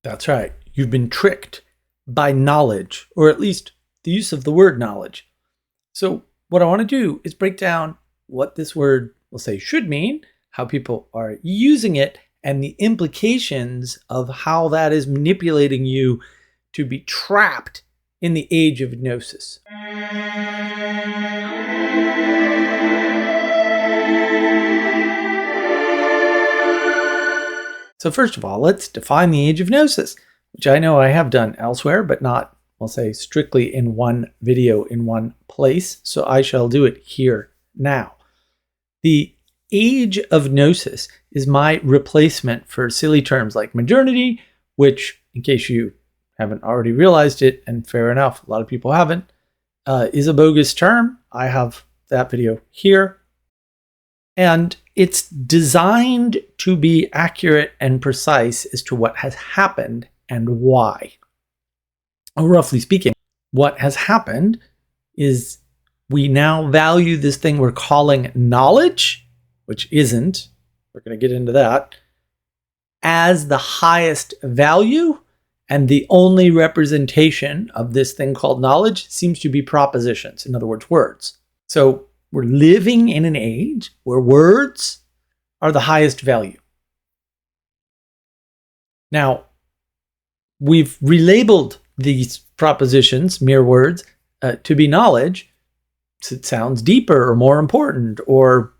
That's right. You've been tricked by knowledge, or at least the use of the word knowledge. So what I want to do is break down what this word, we'll say, should mean, how people are using it, and the implications of how that is manipulating you to be trapped in the age of Gnosis. So first of all, let's define the Age of Gnosis, which I know I have done elsewhere, but not, I'll say, strictly in one video in one place. So I shall do it here now. The Age of Gnosis is my replacement for silly terms like modernity, which, in case you haven't already realized it, and fair enough, a lot of people haven't, is a bogus term. I have that video here. And it's designed to be accurate and precise as to what has happened and why. Roughly speaking, what has happened is we now value this thing we're calling knowledge, which isn't, we're going to get into that, as the highest value, and the only representation of this thing called knowledge seems to be propositions, in other words, words. So we're living in an age where words are the highest value. Now, we've relabeled these propositions, mere words, to be knowledge. So it sounds deeper or more important or,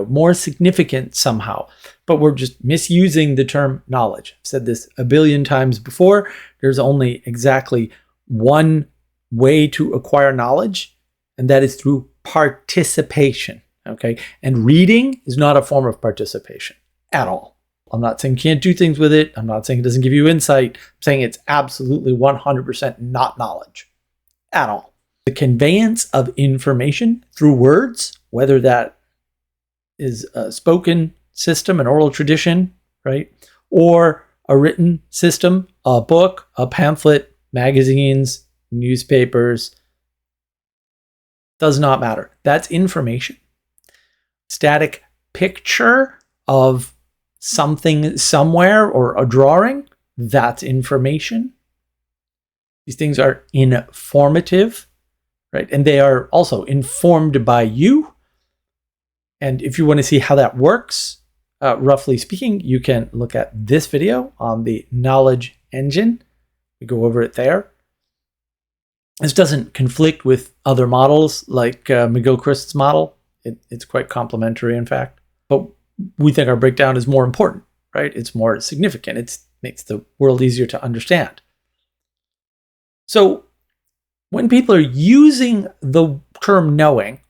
more significant somehow. But we're just misusing the term knowledge. I've said this a billion times before. There's only exactly one way to acquire knowledge, and that is through participation, okay? And reading is not a form of participation at all. I'm not saying you can't do things with it. I'm not saying it doesn't give you insight. I'm saying it's absolutely 100% not knowledge at all. The conveyance of information through words, whether that is a spoken system, an oral tradition, right? Or a written system, a book, a pamphlet, magazines, newspapers, does not matter. That's information. Static picture of something somewhere or a drawing, that's information. These things are informative, right? And they are also informed by you. And if you want to see how that works, roughly speaking, you can look at this video on the knowledge engine. We go over it there. This doesn't conflict with other models like McGilchrist's model. It's quite complementary, in fact. But we think our breakdown is more important, right? It's more significant. It makes the world easier to understand. So when people are using the term knowing,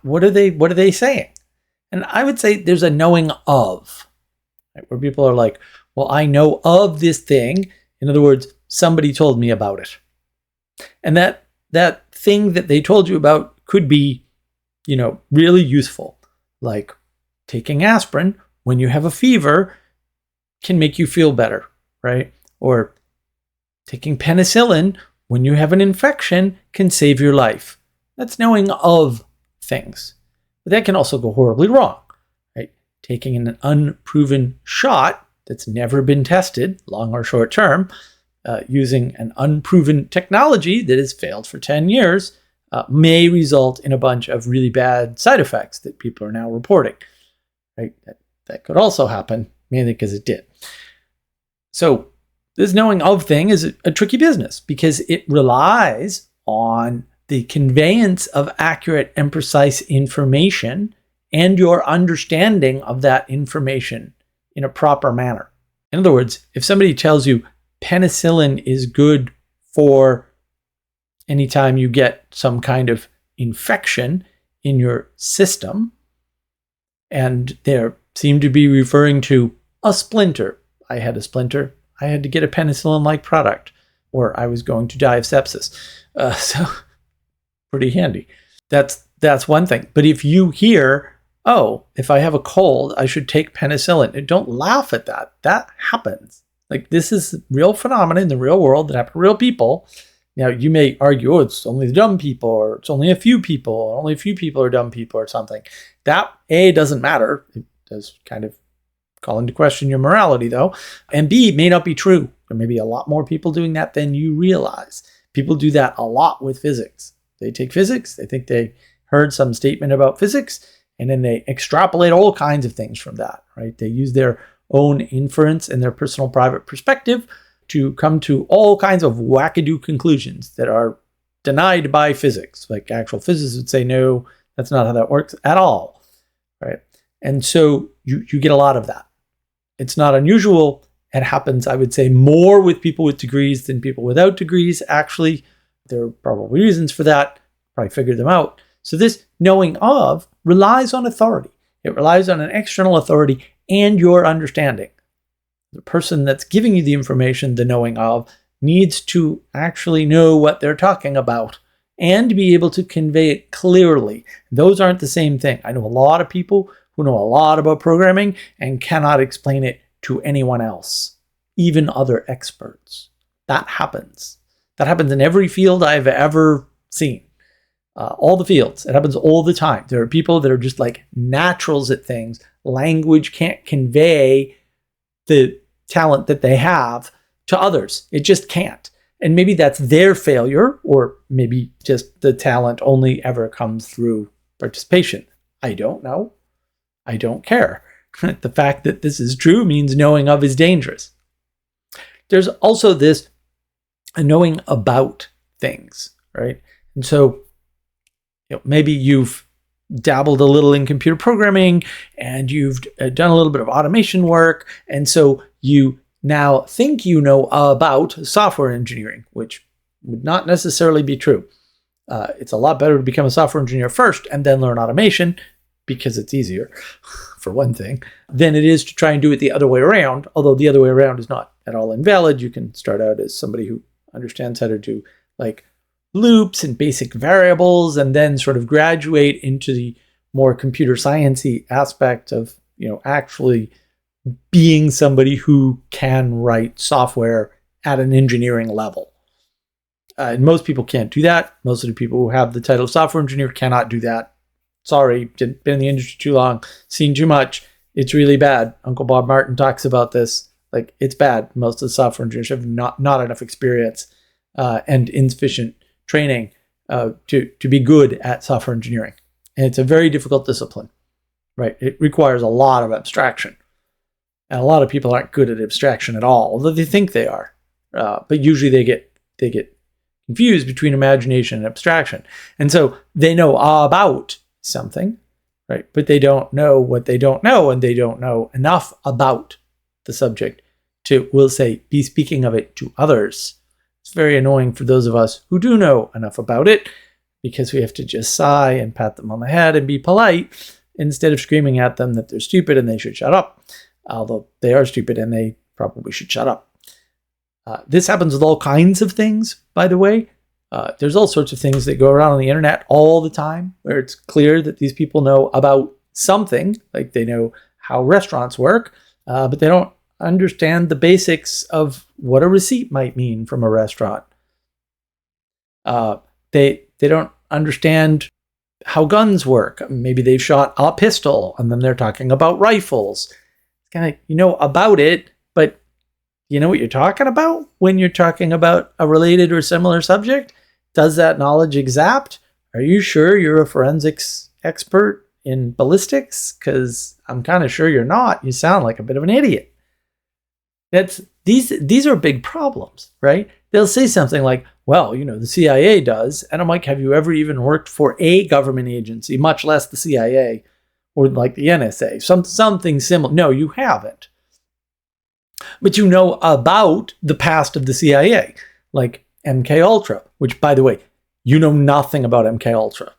what are they saying? And I would say there's a knowing of, right? Where people are like, well, I know of this thing. In other words, somebody told me about it. And that thing that they told you about could be, really useful. Like taking aspirin when you have a fever can make you feel better, right? Or taking penicillin when you have an infection can save your life. That's knowing of things. But that can also go horribly wrong, right? Taking an unproven shot that's never been tested, long or short term, using an unproven technology that has failed for 10 years may result in a bunch of really bad side effects that people are now reporting. Right? That could also happen, mainly because it did. So this knowing of thing is a tricky business because it relies on the conveyance of accurate and precise information and your understanding of that information in a proper manner. In other words, if somebody tells you penicillin is good for anytime you get some kind of infection in your system, and they seem to be referring to a splinter. I had a splinter. I had to get a penicillin-like product, or I was going to die of sepsis. So pretty handy. That's one thing. But if you hear, oh, if I have a cold, I should take penicillin, don't laugh at that. That happens. Like, this is a real phenomenon in the real world that happen to real people. Now, you may argue, oh, it's only the dumb people, or it's only a few people, or only a few people are dumb people or something. That, A, doesn't matter. It does kind of call into question your morality, though. And B, it may not be true. There may be a lot more people doing that than you realize. People do that a lot with physics. They take physics, they think they heard some statement about physics, and then they extrapolate all kinds of things from that, right? They use their own inference and their personal private perspective to come to all kinds of wackadoo conclusions that are denied by physics. Like actual physicists would say, no, that's not how that works at all, right? And so you get a lot of that. It's not unusual. It happens, I would say, more with people with degrees than people without degrees. Actually, there are probably reasons for that. Probably figured them out. So this knowing of relies on authority. It relies on an external authority and your understanding. The person that's giving you the information, the knowing of, needs to actually know what they're talking about and be able to convey it clearly. Those aren't the same thing. I know a lot of people who know a lot about programming and cannot explain it to anyone else, even other experts. That happens. That happens in every field I've ever seen. All the fields. It happens all the time. There are people that are just like naturals at things. Language can't convey the talent that they have to others. It just can't. And maybe that's their failure, or maybe just the talent only ever comes through participation. I don't know. I don't care. The fact that this is true means knowing of is dangerous. There's also this knowing about things, right? And so maybe you've dabbled a little in computer programming and you've done a little bit of automation work. And so you now think you know about software engineering, which would not necessarily be true. It's a lot better to become a software engineer first and then learn automation, because it's easier, for one thing, than it is to try and do it the other way around. Although the other way around is not at all invalid. You can start out as somebody who understands how to do like loops and basic variables, and then sort of graduate into the more computer sciencey aspect of, actually being somebody who can write software at an engineering level. And most people can't do that. Most of the people who have the title of software engineer cannot do that. Sorry, been in the industry too long, seen too much. It's really bad. Uncle Bob Martin talks about this. Like, it's bad. Most of the software engineers have not enough experience and insufficient training to be good at software engineering. And it's a very difficult discipline, right? It requires a lot of abstraction. And a lot of people aren't good at abstraction at all, although they think they are. But usually they get confused between imagination and abstraction. And so they know about something, right? But they don't know what they don't know, and they don't know enough about the subject to, we'll say, be speaking of it to others. It's very annoying for those of us who do know enough about it, because we have to just sigh and pat them on the head and be polite instead of screaming at them that they're stupid and they should shut up. Although they are stupid and they probably should shut up. This happens with all kinds of things, by the way. There's all sorts of things that go around on the internet all the time where it's clear that these people know about something, like they know how restaurants work, but they don't understand the basics of what a receipt might mean from a restaurant. They don't understand how guns work. Maybe they've shot a pistol and then they're talking about rifles. It's kind of, about it, but you know what you're talking about when you're talking about a related or similar subject? Does that knowledge exact? Are you sure you're a forensics expert in ballistics? Because I'm kind of sure you're not. You sound like a bit of an idiot. These are big problems, right? They'll say something like, well, the CIA does. And I'm like, have you ever even worked for a government agency, much less the CIA or like the NSA? Something similar. No, you haven't. But you know about the past of the CIA, like MK Ultra, which, by the way, you know nothing about MK Ultra.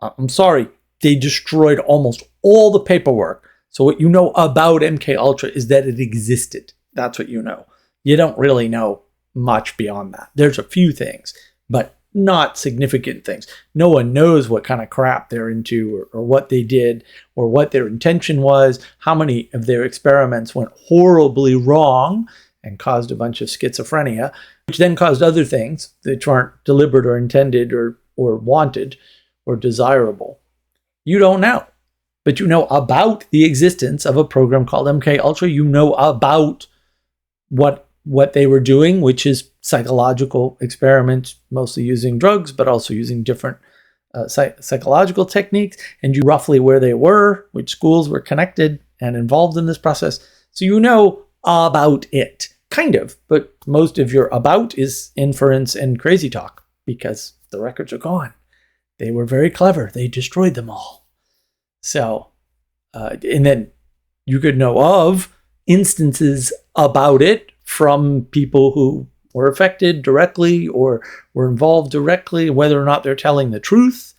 I'm sorry, they destroyed almost all the paperwork. So what you know about MK Ultra is that it existed. That's what you know. You don't really know much beyond that. There's a few things, but not significant things. No one knows what kind of crap they're into, or what they did, or what their intention was, how many of their experiments went horribly wrong and caused a bunch of schizophrenia, which then caused other things that weren't deliberate or intended or wanted or desirable. You don't know. but you know about the existence of a program called MK Ultra. You know about what they were doing, which is psychological experiments, mostly using drugs, but also using different psychological techniques, and you roughly where they were, which schools were connected and involved in this process. So you know about it, kind of, but most of your about is inference and crazy talk because the records are gone. They were very clever. They destroyed them all. So, and then you could know of instances about it from people who were affected directly or were involved directly, whether or not they're telling the truth.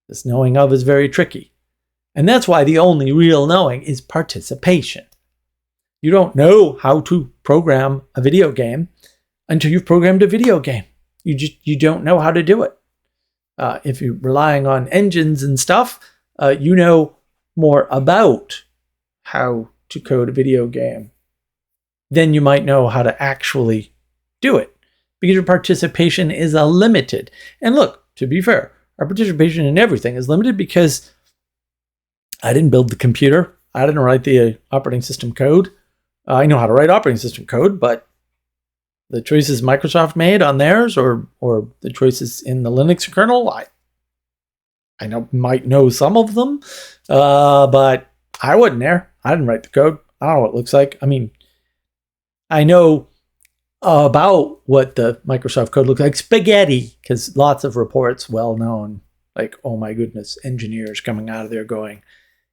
This knowing of is very tricky. And that's why the only real knowing is participation. You don't know how to program a video game until you've programmed a video game. You don't know how to do it. If you're relying on engines and stuff, you know more about how to code a video game. Then you might know how to actually do it because your participation is limited. And look, to be fair, our participation in everything is limited because I didn't build the computer. I didn't write the operating system code. I know how to write operating system code, but the choices Microsoft made on theirs or the choices in the Linux kernel, I might know some of them, but I wasn't there. I didn't write the code. I don't know what it looks like. I mean, I know about what the Microsoft code looks like. Spaghetti, because lots of reports, well known, like, oh my goodness, engineers coming out of there going,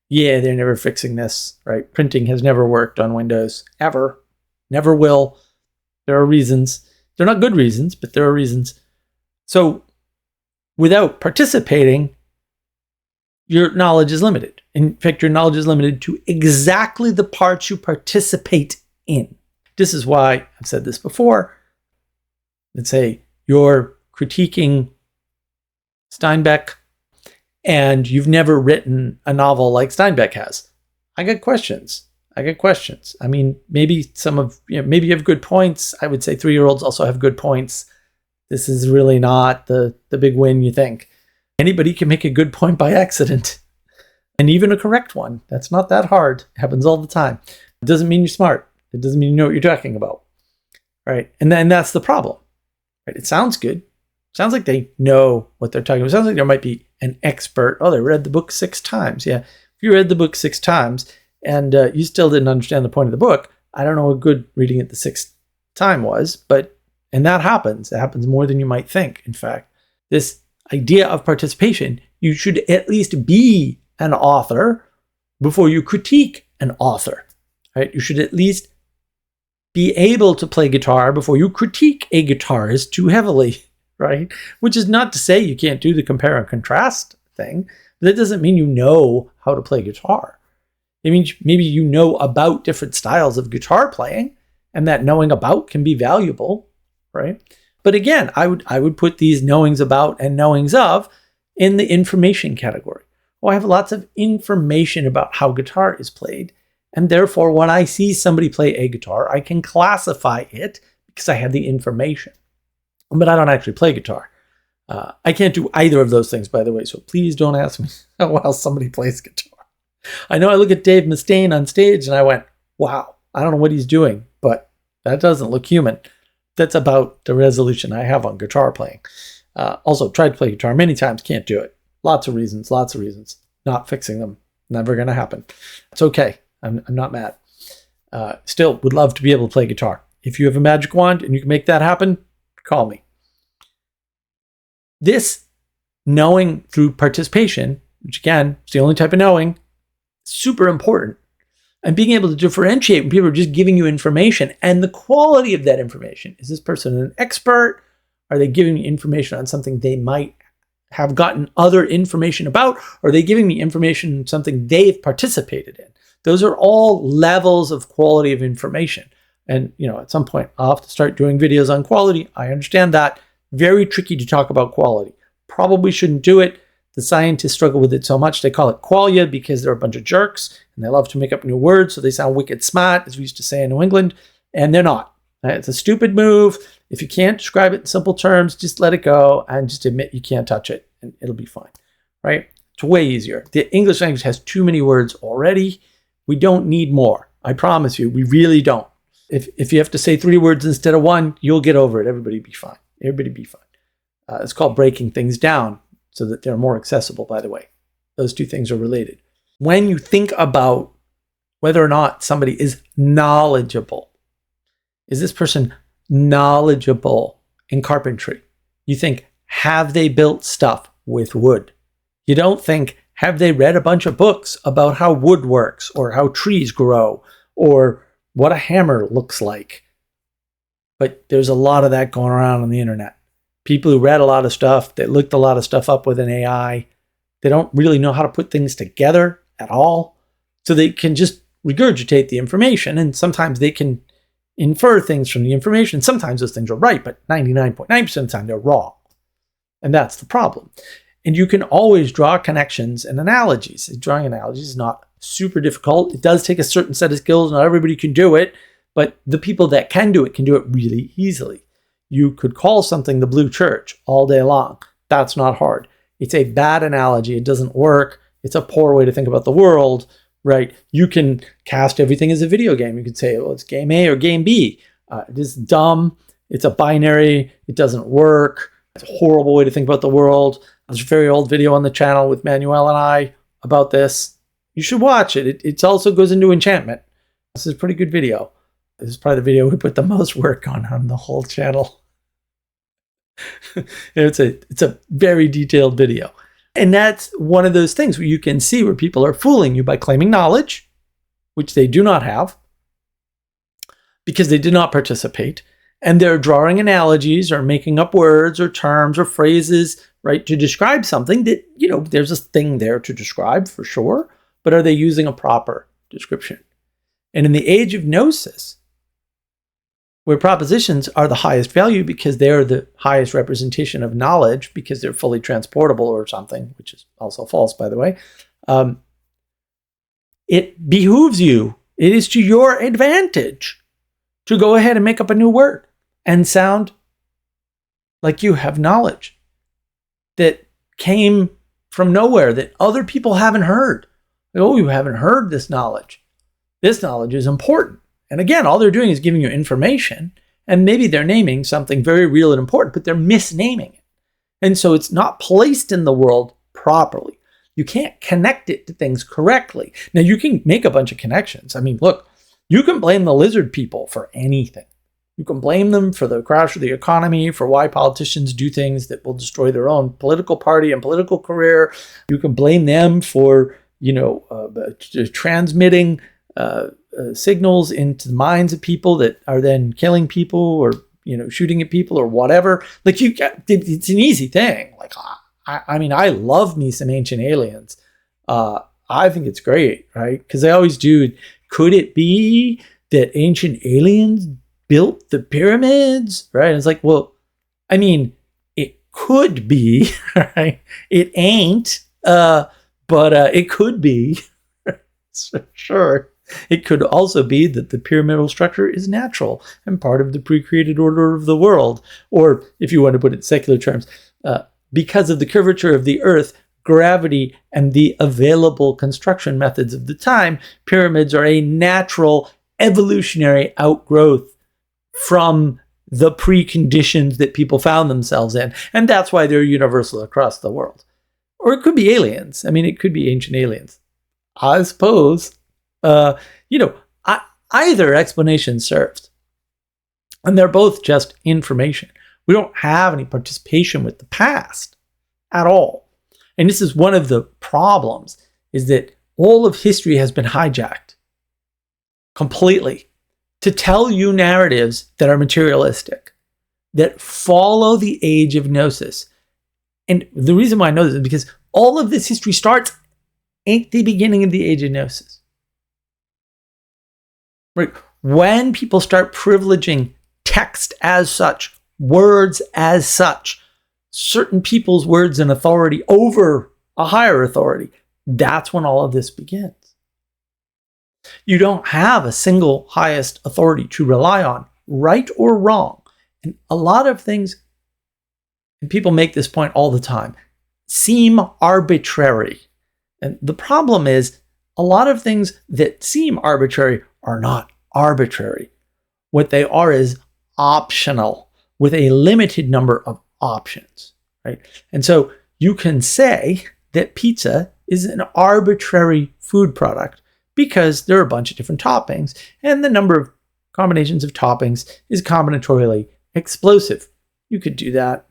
yeah, they're never fixing this, right? Printing has never worked on Windows, ever. Never will. There are reasons. They're not good reasons, but there are reasons. So without participating, your knowledge is limited. In fact, your knowledge is limited to exactly the parts you participate in. This is why I've said this before. Let's say you're critiquing Steinbeck and you've never written a novel like Steinbeck has. I got questions. I mean, maybe maybe you have good points. I would say 3-year-olds also have good points. This is really not the big win you think. Anybody can make a good point by accident. And even a correct one. That's not that hard. It happens all the time. It doesn't mean you're smart. It doesn't mean you know what you're talking about. Right? And then that's the problem. Right? It sounds good. It sounds like they know what they're talking about. It sounds like there might be an expert. Oh, they read the book 6 times. Yeah. If you read the book 6 times and you still didn't understand the point of the book, I don't know what good reading it the 6th time was, and that happens. It happens more than you might think. In fact, this idea of participation, you should at least be an author before you critique an author, right? You should at least be able to play guitar before you critique a guitarist too heavily, right? Which is not to say you can't do the compare and contrast thing, but that doesn't mean you know how to play guitar. It means maybe you know about different styles of guitar playing, and that knowing about can be valuable, right? But again, I would put these knowings about and knowings of in the information category. Oh, I have lots of information about how guitar is played, and therefore when I see somebody play a guitar, I can classify it because I have the information. But I don't actually play guitar. I can't do either of those things, by the way, so please don't ask me how well somebody plays guitar. I know I look at Dave Mustaine on stage and I went, wow, I don't know what he's doing, but that doesn't look human. That's about the resolution I have on guitar playing. Also, tried to play guitar many times, can't do it. Lots of reasons. Not fixing them. Never going to happen. It's okay. I'm not mad. Still, would love to be able to play guitar. If you have a magic wand and you can make that happen, call me. This knowing through participation, which again, is the only type of knowing, super important. And being able to differentiate when people are just giving you information and the quality of that information. Is this person an expert? Are they giving me information on something they might have gotten other information about? Or are they giving me information on something they've participated in? Those are all levels of quality of information. And, at some point I'll have to start doing videos on quality. I understand that. Very tricky to talk about quality. Probably shouldn't do it. The scientists struggle with it so much, they call it qualia because they're a bunch of jerks and they love to make up new words so they sound wicked smart, as we used to say in New England, and they're not. It's a stupid move. If you can't describe it in simple terms, just let it go and just admit you can't touch it and it'll be fine, right? It's way easier. The English language has too many words already. We don't need more. I promise you, we really don't. If you have to say 3 words instead of 1, you'll get over it. Everybody be fine. Everybody be fine. It's called breaking things down so that they're more accessible, by the way. Those 2 things are related. When you think about whether or not somebody is knowledgeable, is this person knowledgeable in carpentry? You think, have they built stuff with wood? You don't think, have they read a bunch of books about how wood works or how trees grow or what a hammer looks like? But there's a lot of that going around on the internet. People who read a lot of stuff, they looked a lot of stuff up with an AI, they don't really know how to put things together at all. So they can just regurgitate the information, and sometimes they can infer things from the information. Sometimes those things are right, but 99.9% of the time they're wrong. And that's the problem. And you can always draw connections and analogies. Drawing analogies is not super difficult. It does take a certain set of skills. Not everybody can do it, but the people that can do it really easily. You could call something the blue church all day long. That's not hard. It's a bad analogy. It doesn't work. It's a poor way to think about the world, right? You can cast everything as a video game. You could say, well, it's game A or game B. It is dumb. It's a binary. It doesn't work. It's a horrible way to think about the world. There's a very old video on the channel with Manuel and I about this. You should watch it. It also goes into enchantment. This is a pretty good video. This is probably the video we put the most work on the whole channel. It's a very detailed video. And that's one of those things where you can see where people are fooling you by claiming knowledge, which they do not have, because they did not participate. And they're drawing analogies or making up words or terms or phrases, right, to describe something that, there's a thing there to describe for sure, but are they using a proper description? And in the age of Gnosis, where propositions are the highest value because they're the highest representation of knowledge because they're fully transportable or something, which is also false, by the way, it behooves you, it is to your advantage to go ahead and make up a new word and sound like you have knowledge that came from nowhere, that other people haven't heard. Oh, you haven't heard this knowledge. This knowledge is important. And again, all they're doing is giving you information, and maybe they're naming something very real and important, but they're misnaming it. And so it's not placed in the world properly. You can't connect it to things correctly. Now, you can make a bunch of connections. I mean, look, you can blame the lizard people for anything. You can blame them for the crash of the economy, for why politicians do things that will destroy their own political party and political career. You can blame them for, transmitting signals into the minds of people that are then killing people or, shooting at people or whatever. Like, it's an easy thing. Like, I love me some Ancient Aliens. I think it's great, right? Because they always do. Could it be that ancient aliens built the pyramids, right? And it's like, well, it could be, right? It ain't, but it could be. Sure. It could also be that the pyramidal structure is natural and part of the pre-created order of the world. Or if you want to put it in secular terms, because of the curvature of the earth, gravity, and the available construction methods of the time, pyramids are a natural evolutionary outgrowth from the preconditions that people found themselves in. And that's why they're universal across the world. Or it could be aliens. It could be ancient aliens. I suppose, either explanation serves. And they're both just information. We don't have any participation with the past at all. And this is one of the problems, is that all of history has been hijacked completely to tell you narratives that are materialistic, that follow the age of Gnosis. And the reason why I know this is because all of this history starts at the beginning of the age of Gnosis. Right? When people start privileging text as such, words as such, certain people's words and authority over a higher authority, that's when all of this begins. You don't have a single highest authority to rely on, right or wrong. And a lot of things, and people make this point all the time, seem arbitrary. And the problem is, a lot of things that seem arbitrary are not arbitrary. What they are is optional, with a limited number of options, right? And so you can say that pizza is an arbitrary food product because there are a bunch of different toppings, and the number of combinations of toppings is combinatorially explosive. You could do that.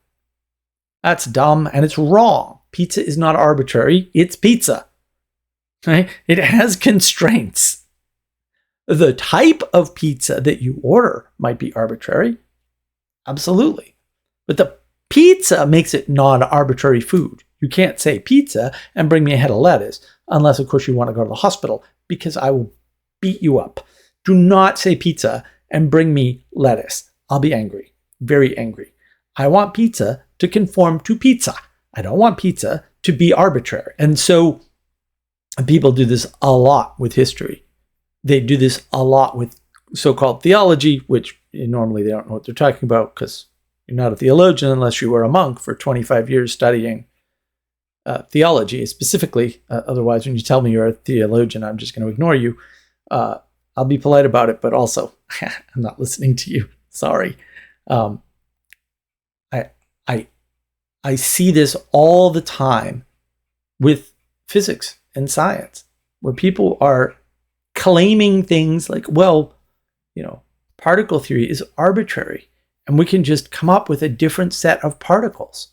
That's dumb and it's wrong. Pizza is not arbitrary. It's pizza. Right? It has constraints. The type of pizza that you order might be arbitrary. Absolutely. But the pizza makes it non-arbitrary food. You can't say pizza and bring me a head of lettuce, unless, of course, you want to go to the hospital, because I will beat you up. Do not say pizza and bring me lettuce. I'll be angry. Very angry. I want pizza to conform to pizza. I don't want pizza to be arbitrary. And so people do this a lot with history. They do this a lot with so-called theology, which normally they don't know what they're talking about because you're not a theologian unless you were a monk for 25 years studying theology specifically. Otherwise, when you tell me you're a theologian, I'm just going to ignore you. I'll be polite about it, but also I'm not listening to you. Sorry. I see this all the time with physics and science, where people are claiming things like, well, particle theory is arbitrary, and we can just come up with a different set of particles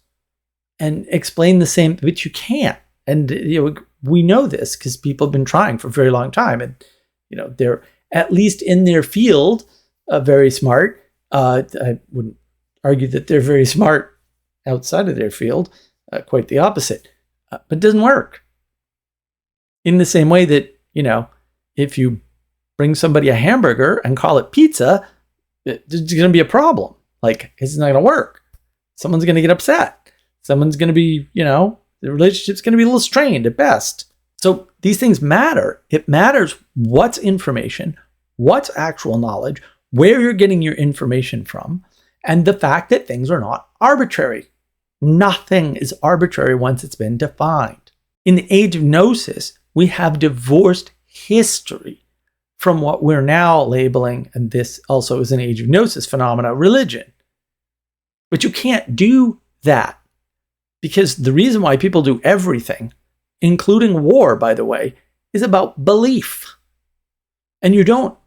and explain the same, but you can't. And we know this because people have been trying for a very long time, and they're at least in their field very smart. I wouldn't argue that they're very smart outside of their field, quite the opposite, but it doesn't work. In the same way that, if you bring somebody a hamburger and call it pizza, there's going to be a problem. Like, it's not going to work. Someone's going to get upset. Someone's going to be, the relationship's going to be a little strained at best. So these things matter. It matters what's information, what's actual knowledge, where you're getting your information from, and the fact that things are not arbitrary. Nothing is arbitrary once it's been defined. In the Age of Gnosis, we have divorced history from what we're now labeling, and this also is an Age of Gnosis phenomena, religion. But you can't do that, because the reason why people do everything, including war, by the way, is about belief. And you don't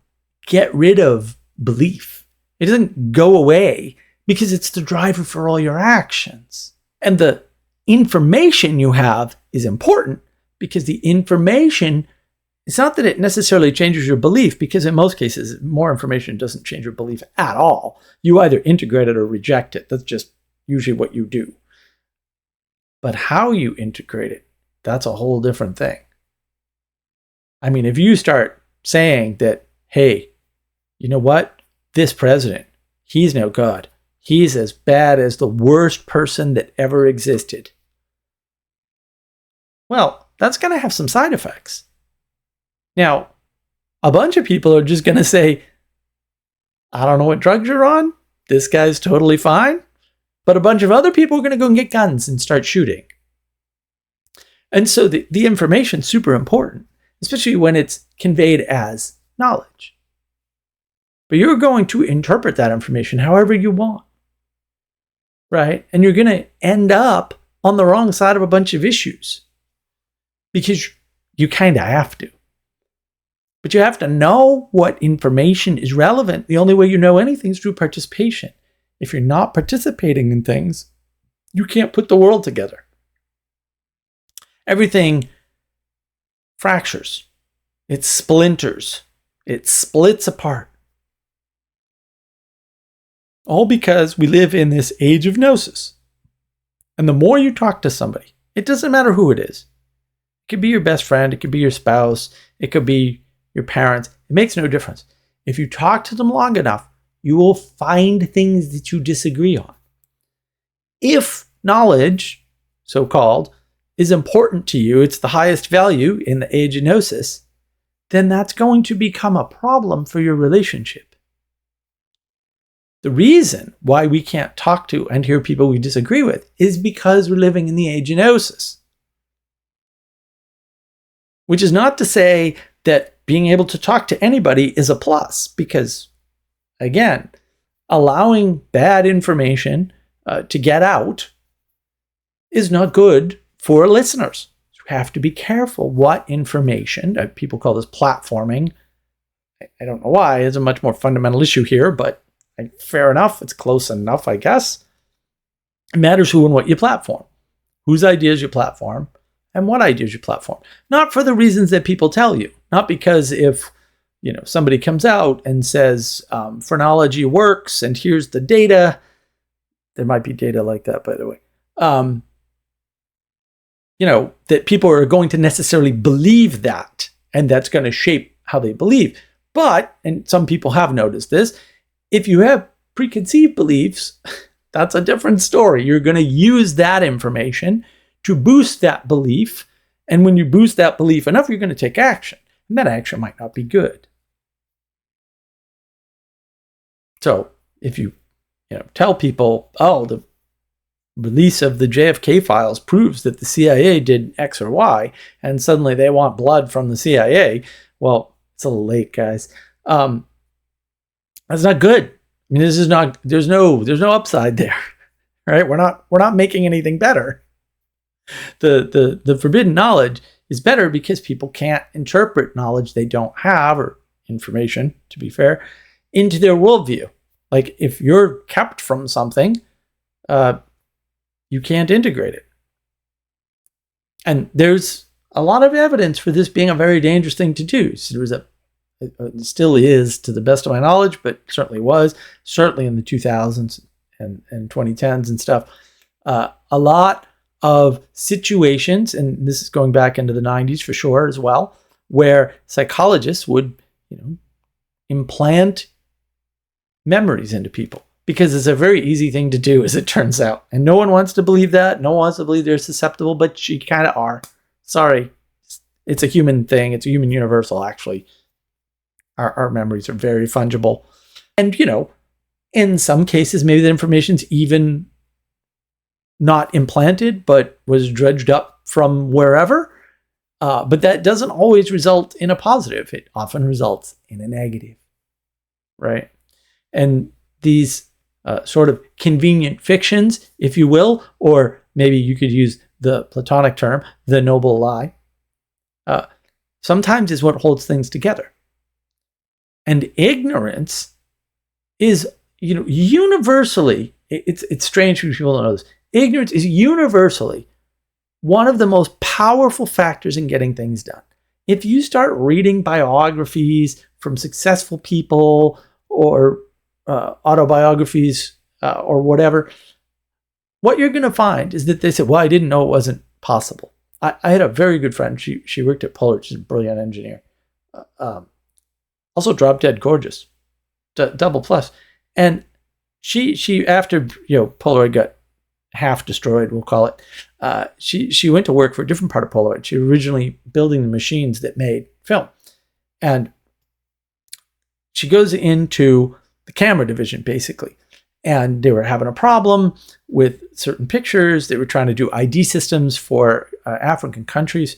get rid of belief. It doesn't go away because it's the driver for all your actions. And the information you have is important because the information, it's not that it necessarily changes your belief, because in most cases, more information doesn't change your belief at all. You either integrate it or reject it. That's just usually what you do. But how you integrate it, that's a whole different thing. I mean, if you start saying that, hey, you know what? This president, he's no good. He's as bad as the worst person that ever existed. Well, that's going to have some side effects. Now, a bunch of people are just going to say, I don't know what drugs you're on. This guy's totally fine. But a bunch of other people are going to go and get guns and start shooting. And so the information's super important, especially when it's conveyed as knowledge. But you're going to interpret that information however you want. Right? And you're going to end up on the wrong side of a bunch of issues. Because you kind of have to. But you have to know what information is relevant. The only way you know anything is through participation. If you're not participating in things, you can't put the world together. Everything fractures. It splinters. It splits apart. All because we live in this age of gnosis. And the more you talk to somebody, it doesn't matter who it is. It could be your best friend. It could be your spouse. It could be your parents. It makes no difference. If you talk to them long enough, you will find things that you disagree on. If knowledge, so-called, is important to you, it's the highest value in the age of gnosis, then that's going to become a problem for your relationship. The reason why we can't talk to and hear people we disagree with is because we're living in the Age of Gnosis. Which is not to say that being able to talk to anybody is a plus, because, again, allowing bad information to get out is not good for listeners. You have to be careful what information, people call this platforming. I don't know why, it's a much more fundamental issue here, but fair enough, it's close enough, I guess. It matters who and what you platform, whose ideas you platform, and what ideas you platform. Not for the reasons that people tell you, not because if somebody comes out and says phrenology works and here's the data. There might be data like that, by the way. That people are going to necessarily believe that, and that's going to shape how they believe. But, and some people have noticed this, if you have preconceived beliefs, that's a different story. You're going to use that information to boost that belief. And when you boost that belief enough, you're going to take action. And that action might not be good. So if you tell people, oh, the release of the JFK files proves that the CIA did X or Y, and suddenly they want blood from the CIA, well, it's a little late, guys. That's not good. I mean, this is not. There's no upside there, right? We're not making anything better. The forbidden knowledge is better because people can't interpret knowledge they don't have, or information, to be fair, into their worldview. Like if you're kept from something, you can't integrate it. And there's a lot of evidence for this being a very dangerous thing to do. So there was it still is, to the best of my knowledge, but certainly in the 2000s and 2010s and stuff, a lot of situations, and this is going back into the 90s for sure as well, where psychologists would, implant memories into people, because it's a very easy thing to do, as it turns out. And no one wants to believe that. No one wants to believe they're susceptible, but you kind of are. Sorry. It's a human thing. It's a human universal, actually. Our memories are very fungible. And, in some cases, maybe the information's even not implanted, but was dredged up from wherever. But that doesn't always result in a positive. It often results in a negative, right? And these sort of convenient fictions, if you will, or maybe you could use the Platonic term, the noble lie, sometimes is what holds things together. And ignorance is, universally, it's strange for people to know this, ignorance is universally one of the most powerful factors in getting things done. If you start reading biographies from successful people, or autobiographies, or whatever, what you're going to find is that they said, well, I didn't know it wasn't possible. I had a very good friend. She worked at Polar. She's a brilliant engineer. Also drop dead gorgeous. Double plus. And she after, Polaroid got half destroyed, we'll call it, she went to work for a different part of Polaroid. She was originally building the machines that made film. And she goes into the camera division, basically. And they were having a problem with certain pictures. They were trying to do ID systems for African countries.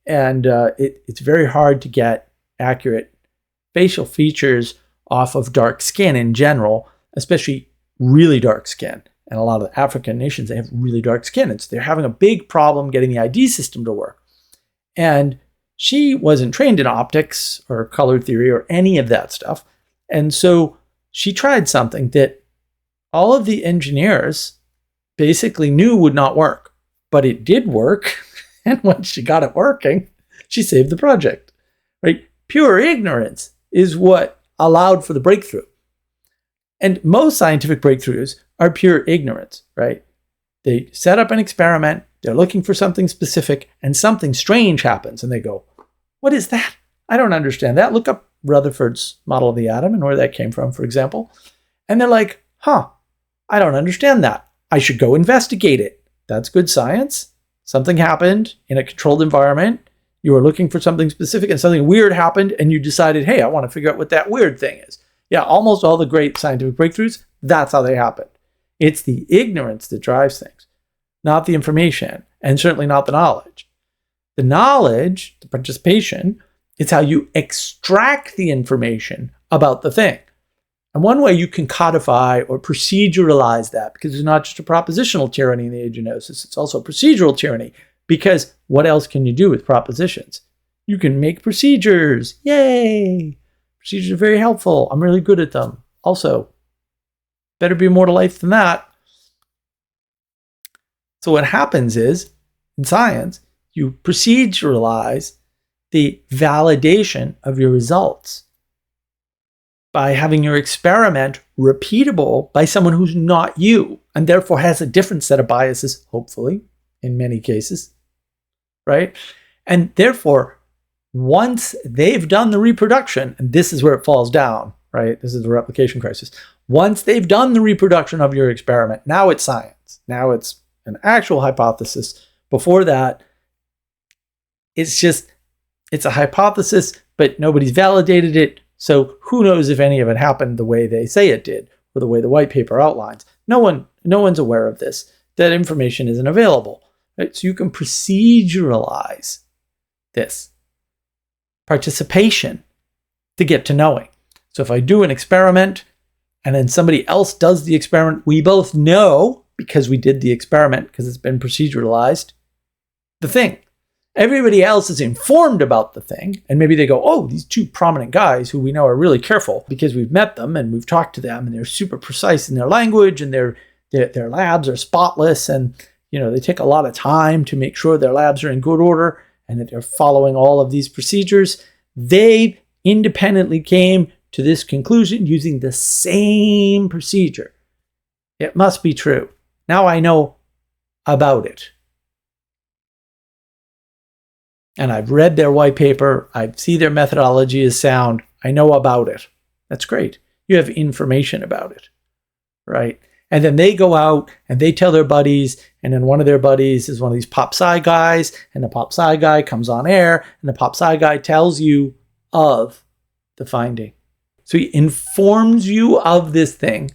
And it's very hard to get accurate facial features off of dark skin in general, especially really dark skin. And a lot of the African nations, they have really dark skin. And so they're having a big problem getting the ID system to work. And she wasn't trained in optics or color theory or any of that stuff. And so she tried something that all of the engineers basically knew would not work, but it did work. And once she got it working, she saved the project, right? Pure ignorance is what allowed for the breakthrough. And most scientific breakthroughs are pure ignorance, right? They set up an experiment, they're looking for something specific, and something strange happens, and they go, what is that? I don't understand that. Look up Rutherford's model of the atom and where that came from, for example. And they're like, I don't understand that. I should go investigate it. That's good science. Something happened in a controlled environment. You were looking for something specific and something weird happened, and you decided, hey, I want to figure out what that weird thing is. Yeah, almost all the great scientific breakthroughs, That's how they happen. It's the ignorance that drives things, not the information, and certainly not the knowledge. The knowledge, the participation, it's how you extract the information about the thing. And one way you can codify or proceduralize that, because it's not just a propositional tyranny in the Age of Gnosis, it's also procedural tyranny, because what else can you do with propositions? You can make procedures. Yay! Procedures are very helpful. I'm really good at them. Also, better be more to life than that. So what happens is, in science, you proceduralize the validation of your results by having your experiment repeatable by someone who's not you, and therefore has a different set of biases, hopefully, in many cases, right? And therefore, once they've done the reproduction, and this is where it falls down, right? This is the replication crisis. Once they've done the reproduction of your experiment, now it's science. Now it's an actual hypothesis. Before that, it's a hypothesis, but nobody's validated it. So who knows if any of it happened the way they say it did, or the way the white paper outlines. No one's aware of this. That information isn't available. Right? So you can proceduralize this participation to get to knowing. So if I do an experiment and then somebody else does the experiment, we both know, because we did the experiment, because it's been proceduralized, the thing. Everybody else is informed about the thing, and maybe they go, oh, these two prominent guys who we know are really careful because we've met them and we've talked to them, and they're super precise in their language, and their labs are spotless, and they take a lot of time to make sure their labs are in good order and that they're following all of these procedures. They independently came to this conclusion using the same procedure. It must be true. Now I know about it. And I've read their white paper. I see their methodology is sound. I know about it. That's great. You have information about it, right? And then they go out and they tell their buddies, and then one of their buddies is one of these pop sci guys, and the pop sci guy comes on air, and the pop sci guy tells you of the finding. So he informs you of this thing,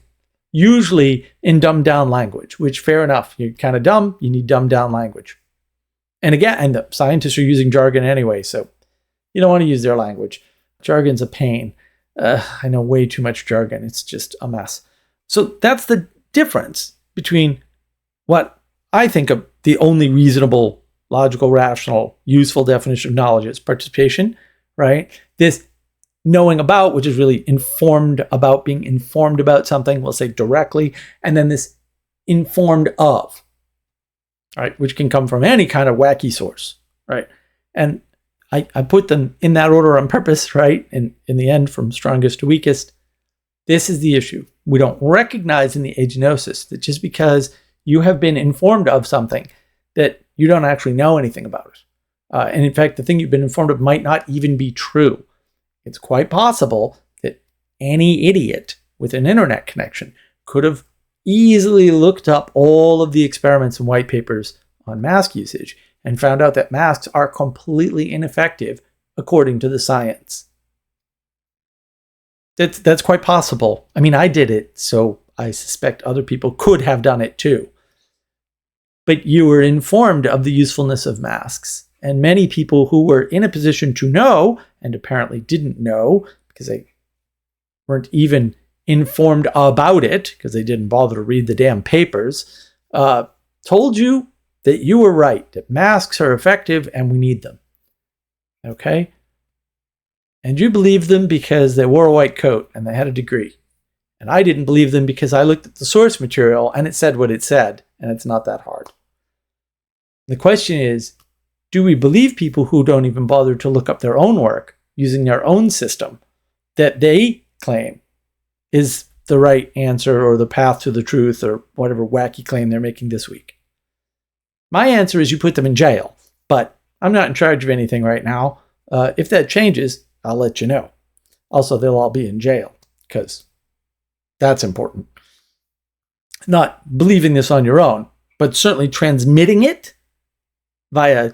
usually in dumbed down language, which fair enough. You're kind of dumb. You need dumbed down language. And again, and the scientists are using jargon anyway, so you don't want to use their language. Jargon's a pain. I know way too much jargon. It's just a mess. So that's the difference between what I think of the only reasonable, logical, rational, useful definition of knowledge is participation, right? This knowing about, which is really informed about, being informed about something, we'll say directly, and then this informed of. Right, which can come from any kind of wacky source, right? And I put them in that order on purpose, right? And in the end, from strongest to weakest. This is the issue. We don't recognize in the Age of Gnosis that just because you have been informed of something, that you don't actually know anything about it. And in fact, the thing you've been informed of might not even be true. It's quite possible that any idiot with an internet connection could have easily looked up all of the experiments and white papers on mask usage and found out that masks are completely ineffective according to the science. That's quite possible. I mean, I did it, so I suspect other people could have done it too. But you were informed of the usefulness of masks. And many people who were in a position to know, and apparently didn't know, because they weren't even informed about it, because they didn't bother to read the damn papers, told you that you were right, that masks are effective and we need them. Okay? And you believed them because they wore a white coat and they had a degree. And I didn't believe them because I looked at the source material and it said what it said, and it's not that hard. The question is, do we believe people who don't even bother to look up their own work using their own system that they claim is the right answer or the path to the truth or whatever wacky claim they're making this week? My answer is you put them in jail, but I'm not in charge of anything right now. If that changes, I'll let you know. Also, they'll all be in jail because that's important. Not believing this on your own, but certainly transmitting it via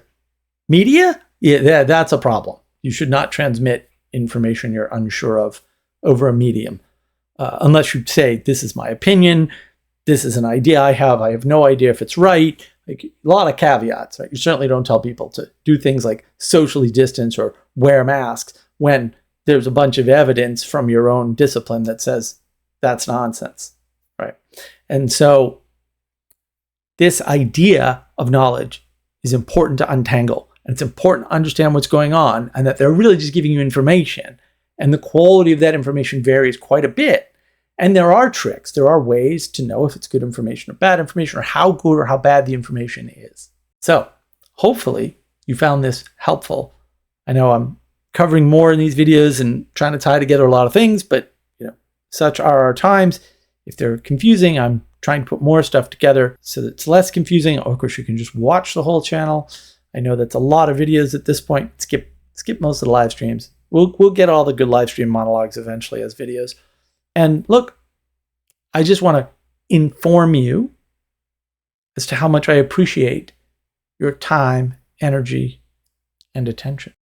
media, yeah, that's a problem. You should not transmit information you're unsure of over a medium. unless you say, this is my opinion, this is an idea I have no idea if it's right. Like, a lot of caveats, right? You certainly don't tell people to do things like socially distance or wear masks when there's a bunch of evidence from your own discipline that says that's nonsense, right? And so this idea of knowledge is important to untangle, and it's important to understand what's going on, and that they're really just giving you information, and the quality of that information varies quite a bit. And there are tricks. There are ways to know if it's good information or bad information, or how good or how bad the information is. So hopefully you found this helpful. I know I'm covering more in these videos and trying to tie together a lot of things, but such are our times. If they're confusing, I'm trying to put more stuff together so that it's less confusing. Of course, you can just watch the whole channel. I know that's a lot of videos at this point. Skip most of the live streams. We'll get all the good live stream monologues eventually as videos. And look, I just want to inform you as to how much I appreciate your time, energy, and attention.